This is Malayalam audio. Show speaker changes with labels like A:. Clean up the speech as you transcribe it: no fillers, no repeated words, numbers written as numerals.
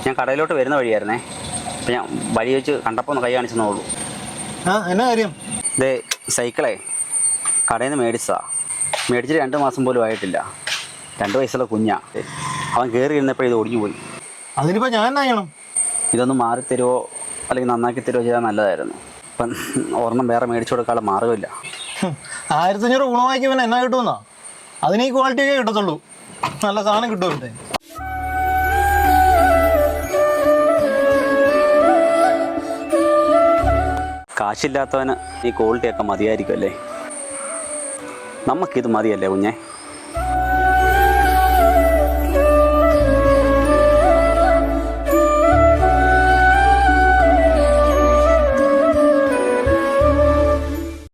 A: ഞാൻ കടയിലോട്ട് വരുന്ന വഴിയായിരുന്നേ. അപ്പം ഞാൻ വഴി വെച്ച് കണ്ടപ്പോൾ ഒന്ന് കൈ കാണിച്ചെന്നേ ഉള്ളൂ.
B: എന്നാ കാര്യം?
A: ഇതേ സൈക്കിളേ കടയിൽ നിന്ന് മേടിച്ചിട്ട് 2 മാസം പോലും ആയിട്ടില്ല. 2 വയസ്സുള്ള കുഞ്ഞാ. അവൻ കയറി ഇരുന്നപ്പോൾ ഇത് ഒടിഞ്ഞു പോയി.
B: അതിനിപ്പോൾ ഞാൻ എന്നാ ചെയ്യണം?
A: ഇതൊന്ന് മാറിത്തരുമോ അല്ലെങ്കിൽ നന്നാക്കി തരുമോ ചെയ്താൽ നല്ലതായിരുന്നു. ഇപ്പം ഒരെണ്ണം വേറെ മേടിച്ചു കൊടുക്കാനുള്ള മാർഗ്ഗമില്ല.
B: 1500 ഗുണമാക്കി പിന്നെ എന്നാ കിട്ടുമെന്നാ? അതിന് ഈ ക്വാളിറ്റിയൊക്കെ കിട്ടത്തുള്ളൂ. നല്ല സാധനം കിട്ടുമല്ലേ?
A: കാശില്ലാത്തവന് ഈ ക്വാളിറ്റിയൊക്കെ മതിയായിരിക്കും അല്ലേ? നമുക്കിത് മതിയല്ലേ കുഞ്ഞേ?